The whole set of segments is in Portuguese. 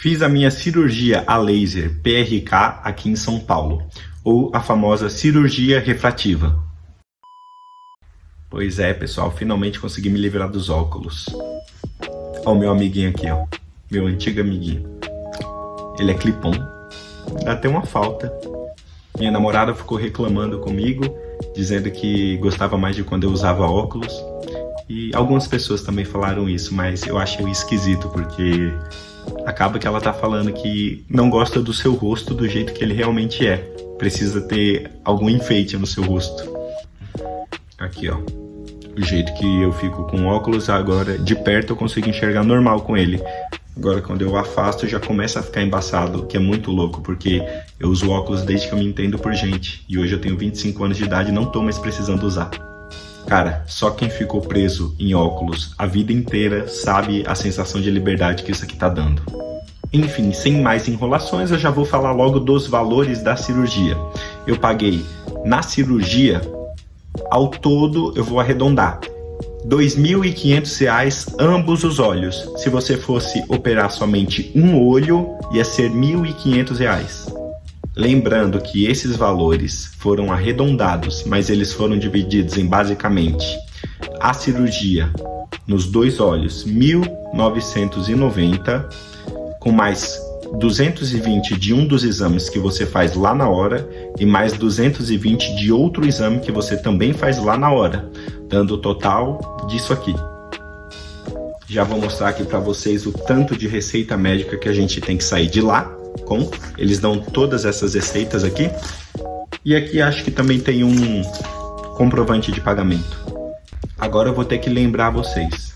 Fiz a minha cirurgia a laser PRK aqui em São Paulo, ou a famosa cirurgia refrativa. Pois é, pessoal, finalmente consegui me livrar dos óculos. Ó o meu amiguinho aqui, ó, meu antigo amiguinho. Ele é clipon, dá até uma falta. Minha namorada ficou reclamando comigo, dizendo que gostava mais de quando eu usava óculos. E algumas pessoas também falaram isso, mas eu achei esquisito, porque acaba que ela tá falando que não gosta do seu rosto do jeito que ele realmente é. Precisa ter algum enfeite no seu rosto. Aqui, ó. O jeito que eu fico com óculos, agora de perto eu consigo enxergar normal com ele. Agora quando eu afasto já começa a ficar embaçado, que é muito louco, porque eu uso óculos desde que eu me entendo por gente. E hoje eu tenho 25 anos de idade e não tô mais precisando usar. Cara, só quem ficou preso em óculos a vida inteira sabe a sensação de liberdade que isso aqui tá dando. Enfim, sem mais enrolações, eu já vou falar logo dos valores da cirurgia. Eu paguei na cirurgia, ao todo, eu vou arredondar, R$ 2.500 ambos os olhos. Se você fosse operar somente um olho, ia ser R$ 1.500. Lembrando que esses valores foram arredondados, mas eles foram divididos em basicamente a cirurgia nos dois olhos, R$ 1.990, com mais 220 de um dos exames que você faz lá na hora e mais 220 de outro exame que você também faz lá na hora, dando o total disso aqui. Já vou mostrar aqui para vocês o tanto de receita médica que a gente tem que sair de lá. Eles dão todas essas receitas aqui. E aqui acho que também tem um comprovante de pagamento. Agora eu vou ter que lembrar vocês.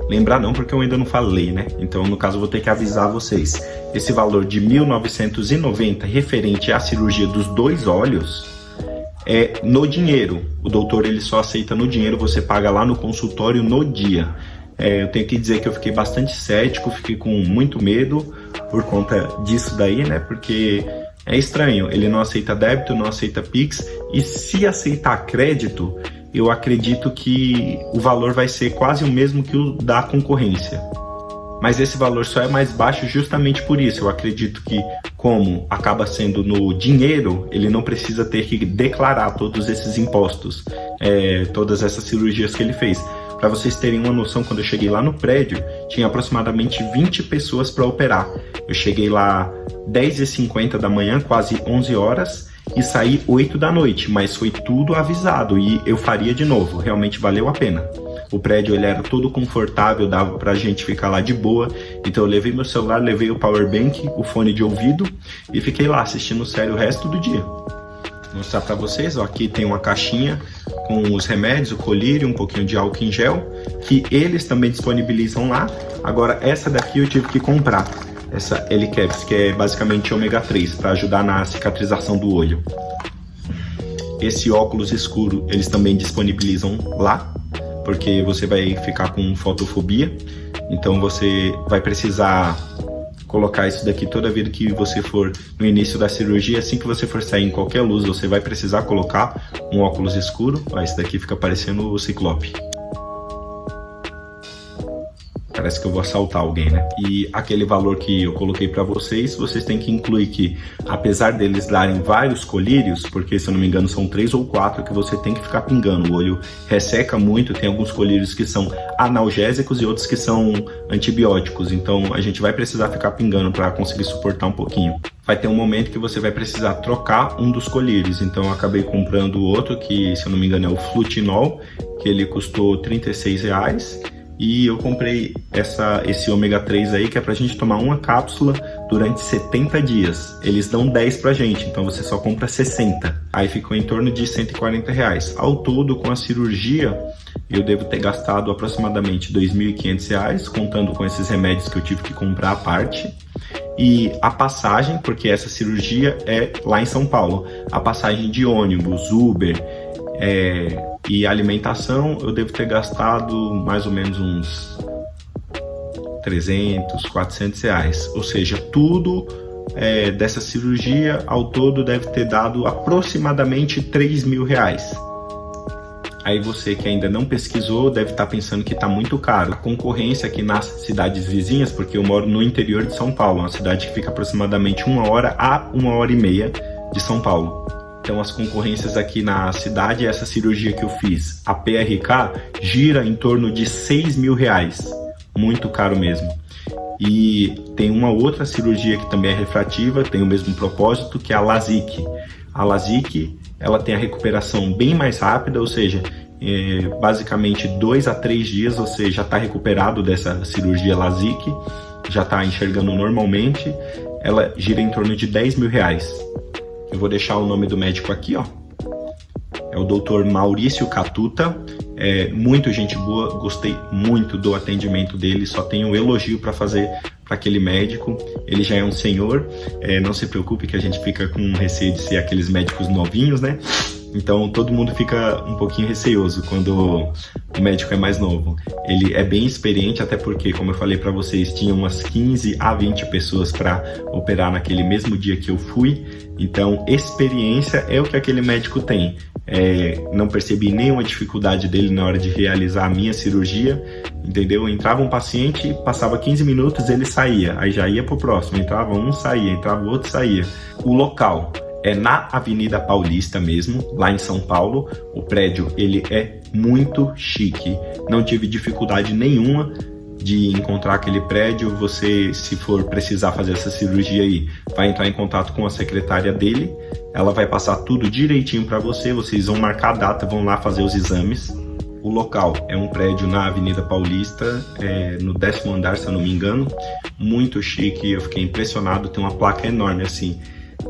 Lembrar não, porque eu ainda não falei, né? Então, no caso, eu vou ter que avisar vocês. Esse valor de R$ 1.990 referente à cirurgia dos dois olhos é no dinheiro. O doutor ele só aceita no dinheiro, você paga lá no consultório no dia. Eu tenho que dizer que eu fiquei bastante cético, fiquei com muito medo por conta disso daí, né? Porque é estranho, ele não aceita débito, não aceita Pix, e se aceitar crédito, eu acredito que o valor vai ser quase o mesmo que o da concorrência. Mas esse valor só é mais baixo justamente por isso. Eu acredito que, como acaba sendo no dinheiro, ele não precisa ter que declarar todos esses impostos, todas essas cirurgias que ele fez. Para vocês terem uma noção, quando eu cheguei lá no prédio, tinha aproximadamente 20 pessoas para operar. Eu cheguei lá 10h50 da manhã, quase 11 horas, e saí 8 da noite, mas foi tudo avisado e eu faria de novo, realmente valeu a pena. O prédio ele era todo confortável, dava pra gente ficar lá de boa, então eu levei meu celular, levei o power bank, o fone de ouvido e fiquei lá assistindo série o resto do dia. Vou mostrar pra vocês, ó, aqui tem uma caixinha com os remédios, o colírio, um pouquinho de álcool em gel, que eles também disponibilizam lá. Agora essa daqui eu tive que comprar, essa L-Caps, que é basicamente ômega 3, para ajudar na cicatrização do olho. Esse óculos escuro eles também disponibilizam lá, porque você vai ficar com fotofobia, então você vai precisar colocar isso daqui toda vez que você for no início da cirurgia. Assim que você for sair em qualquer luz, você vai precisar colocar um óculos escuro. Ó, esse daqui fica parecendo o Ciclope. Parece que eu vou assaltar alguém, né? E aquele valor que eu coloquei para vocês, vocês têm que incluir que, apesar deles darem vários colírios, porque se eu não me engano são 3 ou 4 que você tem que ficar pingando, o olho resseca muito, tem alguns colírios que são analgésicos e outros que são antibióticos, então a gente vai precisar ficar pingando para conseguir suportar um pouquinho. Vai ter um momento que você vai precisar trocar um dos colírios, então eu acabei comprando outro que, se eu não me engano, é o Flutinol, que ele custou R$ 36. E eu comprei esse ômega 3 aí, que é pra gente tomar uma cápsula durante 70 dias. Eles dão 10 pra gente, então você só compra 60. Aí ficou em torno de R$ 140. Ao todo, com a cirurgia, eu devo ter gastado aproximadamente R$ 2.500, contando com esses remédios que eu tive que comprar à parte. E a passagem, porque essa cirurgia é lá em São Paulo, a passagem de ônibus, Uber, e alimentação, eu devo ter gastado mais ou menos uns R$ 300, R$ 400. Ou seja, tudo dessa cirurgia ao todo deve ter dado aproximadamente R$ 3.000. Aí você que ainda não pesquisou deve estar pensando que está muito caro. A concorrência aqui nas cidades vizinhas, porque eu moro no interior de São Paulo, uma cidade que fica aproximadamente 1 hora a 1 hora e meia de São Paulo. Então as concorrências aqui na cidade, essa cirurgia que eu fiz, a PRK, gira em torno de R$6.000, muito caro mesmo. E tem uma outra cirurgia que também é refrativa, tem o mesmo propósito, que é a LASIK. A LASIK, ela tem a recuperação bem mais rápida, ou seja, basicamente 2 a 3 dias você já está recuperado dessa cirurgia LASIK, já está enxergando normalmente. Ela gira em torno de R$10.000. Eu vou deixar o nome do médico aqui, ó. É o Dr. Maurício Catuta. É muito gente boa, gostei muito do atendimento dele, só tenho um elogio para fazer para aquele médico. Ele já é um senhor, não se preocupe que a gente fica com receio de ser aqueles médicos novinhos, né? Então todo mundo fica um pouquinho receoso quando o médico é mais novo. Ele é bem experiente, até porque, como eu falei para vocês, tinha umas 15 a 20 pessoas para operar naquele mesmo dia que eu fui. Então experiência é o que aquele médico tem. Não percebi nenhuma dificuldade dele na hora de realizar a minha cirurgia, entendeu? Entrava um paciente, passava 15 minutos, ele saía, aí já ia pro próximo, entrava um, saía, entrava outro, saía. O local é na Avenida Paulista mesmo, lá em São Paulo. O prédio, ele é muito chique, não tive dificuldade nenhuma de encontrar aquele prédio. Você, se for precisar fazer essa cirurgia aí, vai entrar em contato com a secretária dele, ela vai passar tudo direitinho para você, vocês vão marcar a data, vão lá fazer os exames. O local é um prédio na Avenida Paulista, no 10º andar, se eu não me engano, muito chique, eu fiquei impressionado, tem uma placa enorme assim,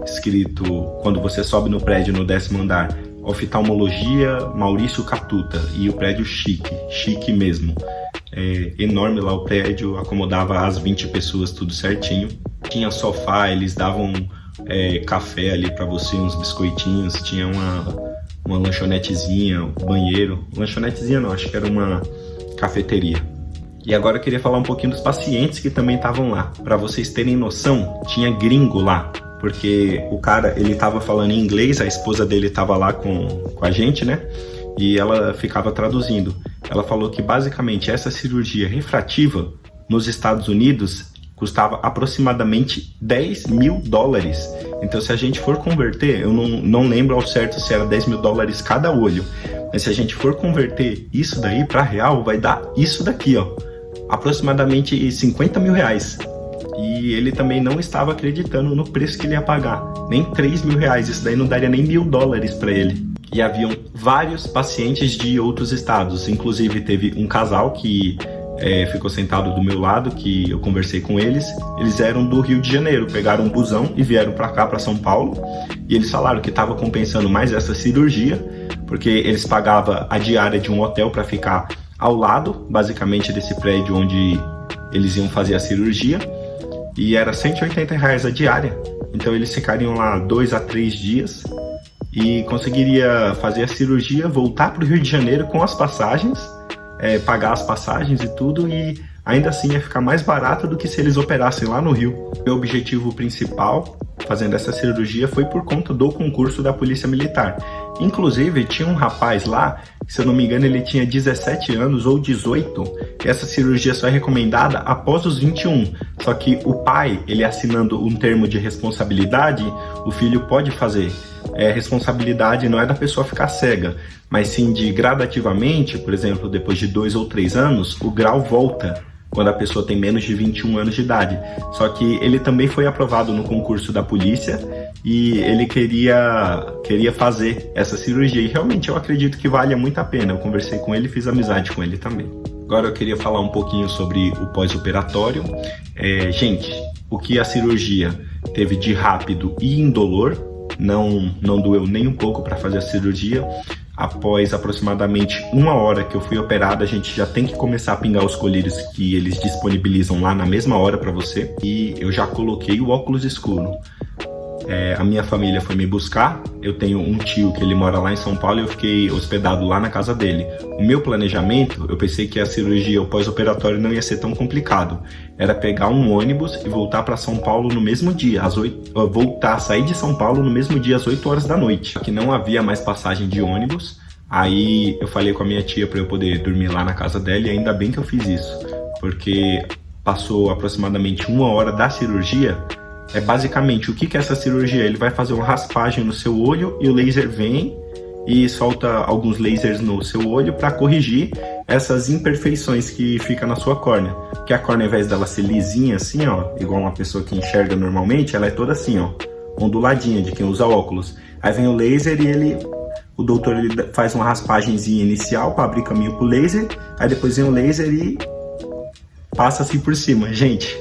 escrito, quando você sobe no prédio no 10º andar, Oftalmologia Maurício Catuta, e o prédio chique mesmo. Enorme lá o prédio, acomodava as 20 pessoas, tudo certinho. Tinha sofá, eles davam café ali para você, uns biscoitinhos, tinha uma lanchonetezinha, banheiro. Lanchonetezinha não, acho que era uma cafeteria. E agora eu queria falar um pouquinho dos pacientes que também estavam lá. Para vocês terem noção, tinha gringo lá, porque o cara, ele tava falando em inglês, a esposa dele tava lá com a gente, né? E ela ficava traduzindo. Ela falou que basicamente essa cirurgia refrativa nos Estados Unidos custava aproximadamente $10.000. Então se a gente for converter, eu não lembro ao certo se era $10.000 cada olho, mas se a gente for converter isso daí para real, vai dar isso daqui, ó, aproximadamente R$50.000. E ele também não estava acreditando no preço que ele ia pagar, nem R$3.000, isso daí não daria nem $1.000 para ele. E haviam vários pacientes de outros estados, inclusive teve um casal que ficou sentado do meu lado, que eu conversei com eles. Eles eram do Rio de Janeiro, pegaram um busão e vieram para cá, para São Paulo, e eles falaram que estava compensando mais essa cirurgia, porque eles pagavam a diária de um hotel para ficar ao lado, basicamente, desse prédio onde eles iam fazer a cirurgia, e era R$180 a diária. Então eles ficariam lá 2 a 3 dias e conseguiria fazer a cirurgia, voltar para o Rio de Janeiro com as passagens, pagar as passagens e tudo, e ainda assim ia ficar mais barato do que se eles operassem lá no Rio. Meu objetivo principal fazendo essa cirurgia foi por conta do concurso da Polícia Militar. Inclusive tinha um rapaz lá, se eu não me engano ele tinha 17 anos ou 18, essa cirurgia só é recomendada após os 21, só que o pai, ele assinando um termo de responsabilidade, o filho pode fazer. Responsabilidade não é da pessoa ficar cega, mas sim de gradativamente, por exemplo, depois de 2 ou 3 anos, o grau volta quando a pessoa tem menos de 21 anos de idade. Só que ele também foi aprovado no concurso da polícia e ele queria fazer essa cirurgia. E realmente eu acredito que vale muito a pena. Eu conversei com ele e fiz amizade com ele também. Agora eu queria falar um pouquinho sobre o pós-operatório. Gente, o que a cirurgia teve de rápido e indolor, não doeu nem um pouco para fazer a cirurgia. Após aproximadamente 1 hora que eu fui operado, a gente já tem que começar a pingar os colírios que eles disponibilizam lá na mesma hora para você. E eu já coloquei o óculos escuro. A minha família foi me buscar, eu tenho um tio que ele mora lá em São Paulo e eu fiquei hospedado lá na casa dele. O meu planejamento, eu pensei que a cirurgia, o pós-operatório não ia ser tão complicado. Era pegar um ônibus e voltar para São Paulo no mesmo dia, sair de São Paulo no mesmo dia às 8 horas da noite. Que não havia mais passagem de ônibus, Aí eu falei com a minha tia para eu poder dormir lá na casa dela e ainda bem que eu fiz isso, porque passou aproximadamente 1 hora da cirurgia. Basicamente, o que é essa cirurgia? Ele vai fazer uma raspagem no seu olho e o laser vem e solta alguns lasers no seu olho para corrigir essas imperfeições que fica na sua córnea. Que a córnea, ao invés dela ser lisinha assim, ó, igual uma pessoa que enxerga normalmente, ela é toda assim, ó, onduladinha, de quem usa óculos. Aí vem o laser e o doutor ele faz uma raspagenzinha inicial para abrir caminho pro laser, aí depois vem o laser e passa assim por cima. Gente,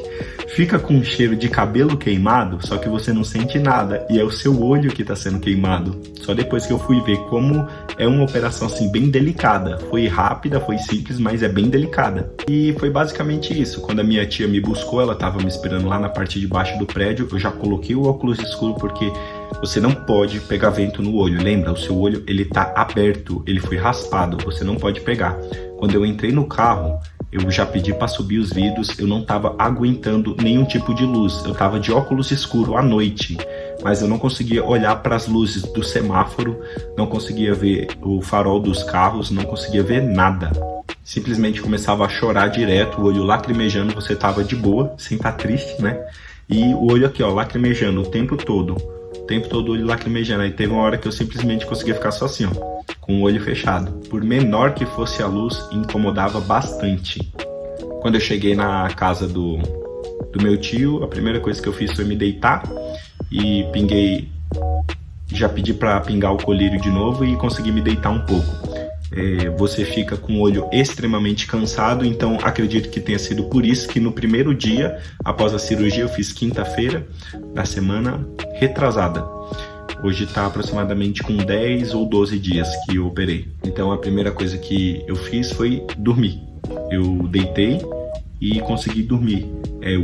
fica com um cheiro de cabelo queimado, só que você não sente nada, e é o seu olho que está sendo queimado. Só depois que eu fui ver como é uma operação assim bem delicada. Foi rápida, foi simples, mas é bem delicada. E foi basicamente isso. Quando a minha tia me buscou, ela estava me esperando lá na parte de baixo do prédio, eu já coloquei o óculos escuro porque você não pode pegar vento no olho. Lembra, o seu olho ele tá aberto, ele foi raspado, você não pode pegar. Quando eu entrei no carro, eu já pedi para subir os vidros, eu não estava aguentando nenhum tipo de luz. Eu estava de óculos escuro à noite, mas eu não conseguia olhar para as luzes do semáforo, não conseguia ver o farol dos carros, não conseguia ver nada. Simplesmente começava a chorar direto, o olho lacrimejando, você estava de boa, sem estar triste, né? E o olho aqui, ó, lacrimejando o tempo todo o olho lacrimejando. Aí teve uma hora que eu simplesmente conseguia ficar só assim, ó, com o olho fechado. Por menor que fosse a luz, incomodava bastante. Quando eu cheguei na casa do meu tio, a primeira coisa que eu fiz foi me deitar e pinguei, já pedi para pingar o colírio de novo e consegui me deitar um pouco. Você fica com o olho extremamente cansado, então acredito que tenha sido por isso que no primeiro dia após a cirurgia, eu fiz quinta-feira da semana retrasada. Hoje está aproximadamente com 10 ou 12 dias que eu operei. Então a primeira coisa que eu fiz foi dormir. Eu deitei e consegui dormir.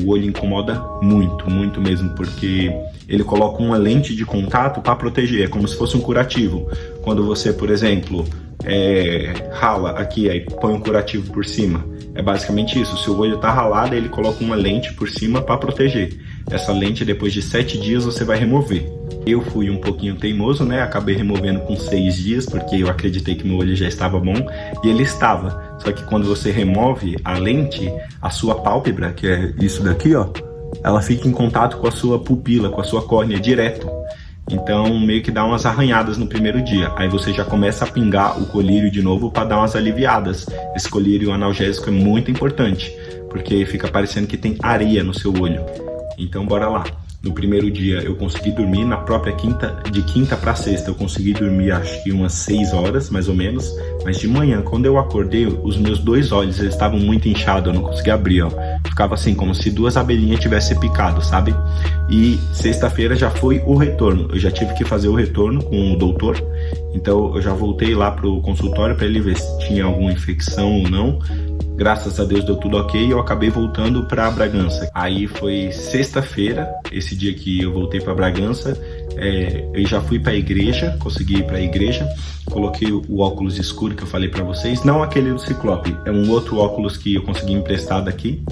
O olho incomoda muito, muito mesmo, porque ele coloca uma lente de contato para proteger, é como se fosse um curativo. Quando você, por exemplo, rala aqui, aí põe um curativo por cima. É basicamente isso, o seu olho está ralado, ele coloca uma lente por cima para proteger. Essa lente, depois de 7 dias, você vai remover. Eu fui um pouquinho teimoso, né? Acabei removendo com 6 dias, porque eu acreditei que meu olho já estava bom, e ele estava. Só que quando você remove a lente, a sua pálpebra, que é isso daqui, ó, ela fica em contato com a sua pupila, com a sua córnea direto. Então meio que dá umas arranhadas no primeiro dia. Aí você já começa a pingar o colírio de novo para dar umas aliviadas. Esse colírio analgésico é muito importante, porque fica parecendo que tem areia no seu olho. Então bora lá. No primeiro dia eu consegui dormir, na própria quinta, de quinta para sexta eu consegui dormir acho que umas 6 horas mais ou menos, mas de manhã quando eu acordei, os meus 2 olhos eles estavam muito inchados, eu não conseguia abrir, ó. Ficava assim como se 2 abelhinhas tivessem picado, sabe? E sexta-feira já foi o retorno, eu já tive que fazer o retorno com o doutor, então eu já voltei lá pro consultório para ele ver se tinha alguma infecção ou não. Graças a Deus deu tudo ok e eu acabei voltando para Bragança. Aí foi sexta-feira, esse dia que eu voltei para Bragança, eu já fui para a igreja, consegui ir para a igreja, coloquei o óculos escuro que eu falei para vocês, não aquele do Ciclope, é um outro óculos que eu consegui emprestado aqui,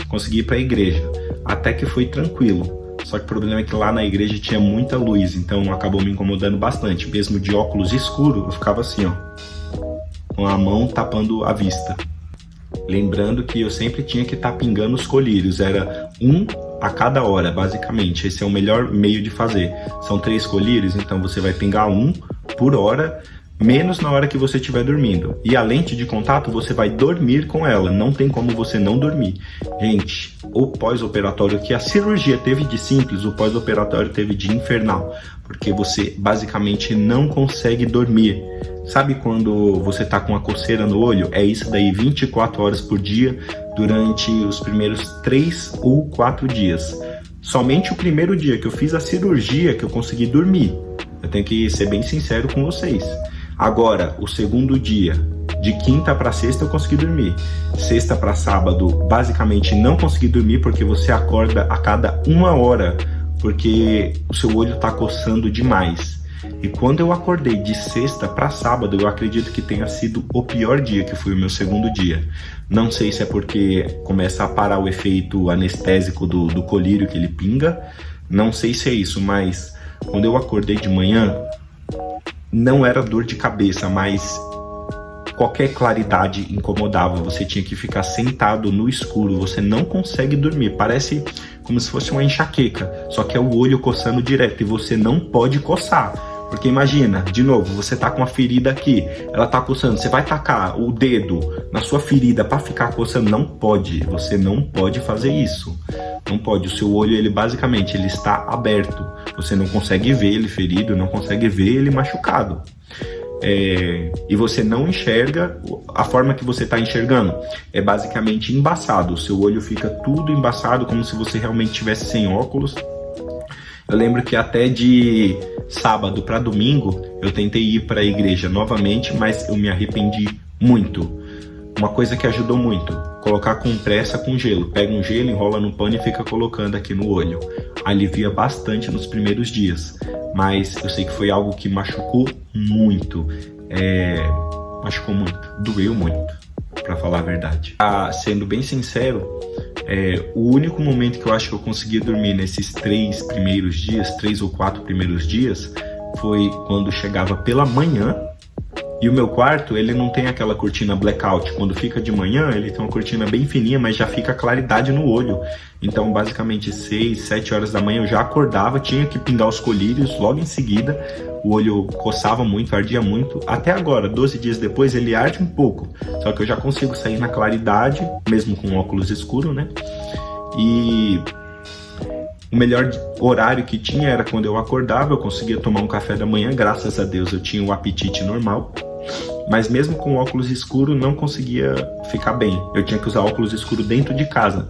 consegui ir para a igreja, até que foi tranquilo. Só que o problema é que lá na igreja tinha muita luz, então acabou me incomodando bastante. Mesmo de óculos escuro, eu ficava assim, ó, com a mão tapando a vista. Lembrando que eu sempre tinha que estar pingando os colírios, era 1 a cada hora, basicamente. Esse é o melhor meio de fazer. São 3 colírios, então você vai pingar 1 por hora, menos na hora que você estiver dormindo. E a lente de contato você vai dormir com ela, não tem como você não dormir. Gente, o pós-operatório que a cirurgia teve de simples, o pós-operatório teve de infernal, porque você basicamente não consegue dormir. Sabe quando você tá com uma coceira no olho? É isso daí 24 horas por dia durante os primeiros 3 ou 4 dias. Somente o primeiro dia que eu fiz a cirurgia que eu consegui dormir. Eu tenho que ser bem sincero com vocês. Agora, o segundo dia, de quinta para sexta eu consegui dormir. Sexta para sábado, basicamente não consegui dormir porque você acorda a cada 1 hora, porque o seu olho tá coçando demais. E quando eu acordei de sexta para sábado, eu acredito que tenha sido o pior dia, que foi o meu segundo dia. Não sei se é porque começa a parar o efeito anestésico do colírio que ele pinga. Não sei se é isso, mas quando eu acordei de manhã, não era dor de cabeça, mas qualquer claridade incomodava, você tinha que ficar sentado no escuro, você não consegue dormir, parece como se fosse uma enxaqueca, só que é o olho coçando direto e você não pode coçar, porque imagina, de novo, você tá com uma ferida aqui, ela tá coçando, você vai tacar o dedo na sua ferida para ficar coçando, não pode, você não pode fazer isso, não pode, o seu olho ele basicamente ele está aberto, você não consegue ver ele ferido, não consegue ver ele machucado. E você não enxerga, a forma que você está enxergando é basicamente embaçado, o seu olho fica tudo embaçado, como se você realmente estivesse sem óculos. Eu lembro que até de sábado para domingo eu tentei ir para a igreja novamente, mas eu me arrependi muito. Uma coisa que ajudou muito, colocar compressa com gelo, pega um gelo, enrola no pano e fica colocando aqui no olho, alivia bastante nos primeiros dias. Mas eu sei que foi algo que machucou muito, doeu muito, pra falar a verdade. Sendo bem sincero, o único momento que eu acho que eu consegui dormir nesses 3 ou 4 primeiros dias, foi quando chegava pela manhã, e o meu quarto, ele não tem aquela cortina blackout, quando fica de manhã, ele tem uma cortina bem fininha, mas já fica claridade no olho. Então, basicamente, 6, 7 horas da manhã eu já acordava, tinha que pingar os colírios logo em seguida, o olho coçava muito, ardia muito. Até agora, 12 dias depois, ele arde um pouco, só que eu já consigo sair na claridade, mesmo com óculos escuros, né? E o melhor horário que tinha era quando eu acordava, eu conseguia tomar um café da manhã, graças a Deus eu tinha o apetite normal. Mas mesmo com óculos escuros não conseguia ficar bem. Eu tinha que usar óculos escuros dentro de casa.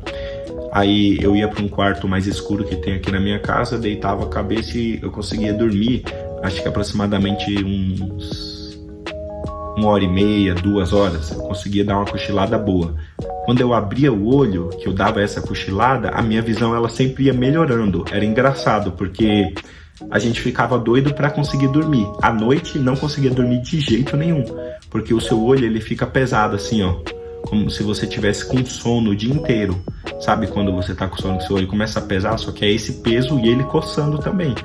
Aí eu ia para um quarto mais escuro que tem aqui na minha casa, deitava a cabeça e eu conseguia dormir, acho que aproximadamente uns 1h30, 2 horas. Eu conseguia dar uma cochilada boa. Quando eu abria o olho, que eu dava essa cochilada, a minha visão ela sempre ia melhorando. Era engraçado, porque a gente ficava doido para conseguir dormir. À noite não conseguia dormir de jeito nenhum, porque o seu olho ele fica pesado assim, ó, como se você tivesse com sono o dia inteiro. Sabe quando você tá com sono, que seu olho começa a pesar, só que é esse peso e ele coçando também.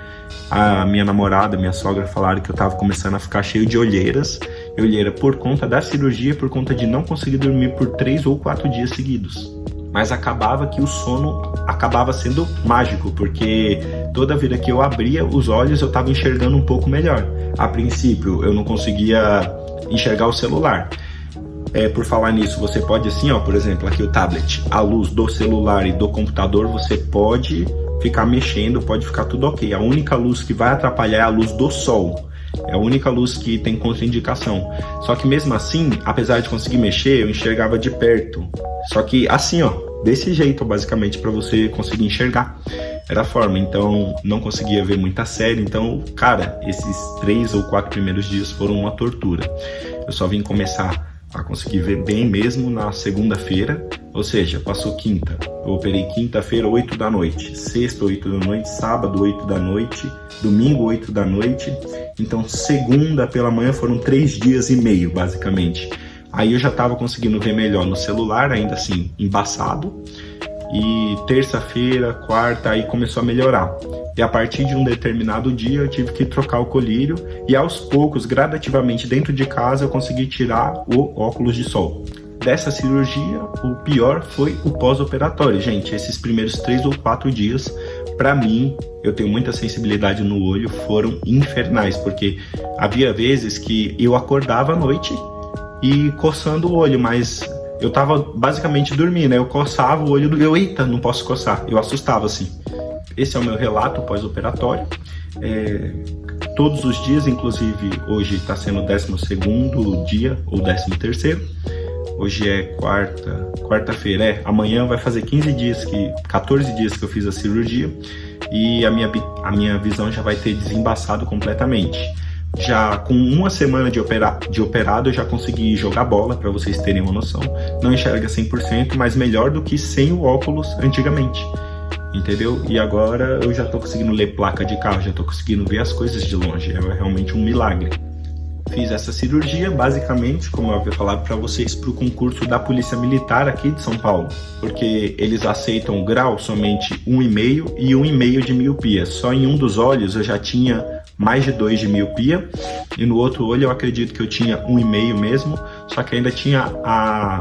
A minha namorada, minha sogra falaram que eu tava começando a ficar cheio de olheiras. Olheira por conta da cirurgia, por conta de não conseguir dormir por 3 ou 4 dias seguidos. Mas acabava que o sono acabava sendo mágico, porque toda vida que eu abria os olhos eu estava enxergando um pouco melhor. A princípio eu não conseguia enxergar o celular. Por falar nisso, você pode assim, ó, por exemplo, aqui o tablet, a luz do celular e do computador, você pode ficar mexendo, pode ficar tudo ok. A única luz que vai atrapalhar é a luz do sol. É a única luz que tem contraindicação. Só que mesmo assim, apesar de conseguir mexer, eu enxergava de perto. Só que assim, ó, desse jeito, basicamente, para você conseguir enxergar. Era a forma, então não conseguia ver muita série. Então, cara, esses 3 ou 4 primeiros dias foram uma tortura. Eu só vim começar a conseguir ver bem mesmo na segunda-feira, ou seja, passou quinta. Eu operei quinta-feira, 8 da noite, sexta, 8 da noite, sábado, 8 da noite, domingo, 8 da noite. Então, segunda pela manhã foram 3 dias e meio, basicamente. Aí eu já estava conseguindo ver melhor no celular, ainda assim, embaçado. E terça-feira, quarta, aí começou a melhorar. E a partir de um determinado dia eu tive que trocar o colírio e aos poucos, gradativamente dentro de casa, eu consegui tirar o óculos de sol. Dessa cirurgia, o pior foi o pós-operatório. Gente, esses primeiros 3 ou 4 dias, pra mim, eu tenho muita sensibilidade no olho, foram infernais, porque havia vezes que eu acordava à noite e coçando o olho, mas eu tava basicamente dormindo, né? Eu coçava o olho, eita, não posso coçar, eu assustava assim. Esse é o meu relato pós-operatório. Todos os dias, inclusive hoje está sendo o 12º dia ou 13º. Hoje é quarta-feira, amanhã vai fazer 14 dias que eu fiz a cirurgia e a minha visão já vai ter desembaçado completamente. Já com uma semana de operado eu já consegui jogar bola, para vocês terem uma noção. Não enxerga 100%, mas melhor do que sem o óculos antigamente. Entendeu? E agora eu já tô conseguindo ler placa de carro, já tô conseguindo ver as coisas de longe. É realmente um milagre. Fiz essa cirurgia, basicamente, como eu havia falado para vocês, para o concurso da Polícia Militar aqui de São Paulo, porque eles aceitam o grau somente 1,5 e 1,5 de miopia. Só em um dos olhos eu já tinha mais de 2 de miopia, e no outro olho eu acredito que eu tinha 1,5 mesmo, só que ainda tinha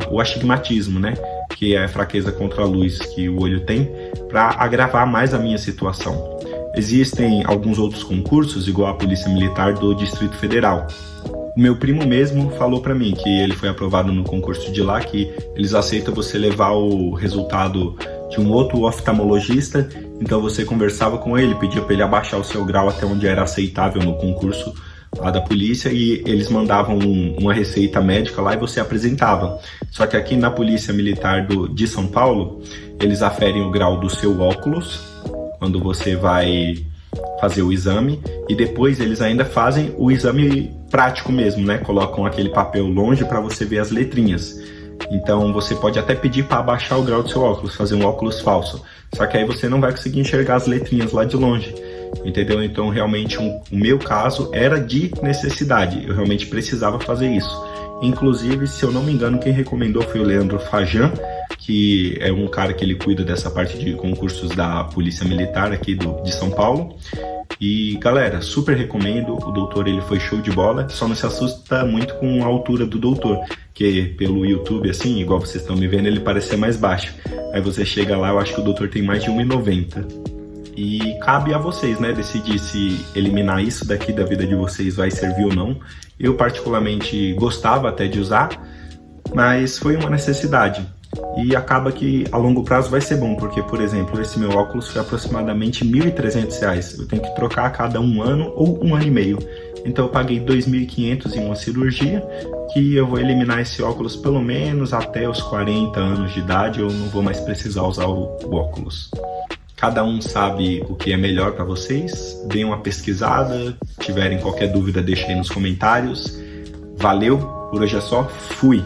o astigmatismo, né? Que é a fraqueza contra a luz que o olho tem, para agravar mais a minha situação. Existem alguns outros concursos, igual a Polícia Militar do Distrito Federal. O meu primo mesmo falou para mim que ele foi aprovado no concurso de lá, que eles aceitam você levar o resultado de um outro oftalmologista, então você conversava com ele, pedia para ele abaixar o seu grau até onde era aceitável no concurso lá da polícia, e eles mandavam uma receita médica lá e você apresentava. Só que aqui na Polícia Militar de São Paulo, eles aferem o grau do seu óculos quando você vai fazer o exame, e depois eles ainda fazem o exame prático mesmo, né? Colocam aquele papel longe para você ver as letrinhas. Então você pode até pedir para abaixar o grau do seu óculos, fazer um óculos falso. Só que aí você não vai conseguir enxergar as letrinhas lá de longe, entendeu? Então realmente o meu caso era de necessidade, eu realmente precisava fazer isso. Inclusive, se eu não me engano, quem recomendou foi o Leandro Fajan, que é um cara que ele cuida dessa parte de concursos da Polícia Militar aqui de São Paulo. E galera, super recomendo, o doutor ele foi show de bola, só não se assusta muito com a altura do doutor, que pelo YouTube assim, igual vocês estão me vendo, ele parece ser mais baixo. Aí você chega lá, eu acho que o doutor tem mais de 1,90. E cabe a vocês, né, decidir se eliminar isso daqui da vida de vocês vai servir ou não. Eu particularmente gostava até de usar, mas foi uma necessidade. E acaba que a longo prazo vai ser bom, porque, por exemplo, esse meu óculos foi aproximadamente R$ 1.300. Eu tenho que trocar a cada 1 ano ou 1 ano e meio. Então eu paguei R$ 2.500 em uma cirurgia, que eu vou eliminar esse óculos pelo menos até os 40 anos de idade, eu não vou mais precisar usar o óculos. Cada um sabe o que é melhor para vocês, deem uma pesquisada, tiverem qualquer dúvida deixem aí nos comentários. Valeu, por hoje é só, fui!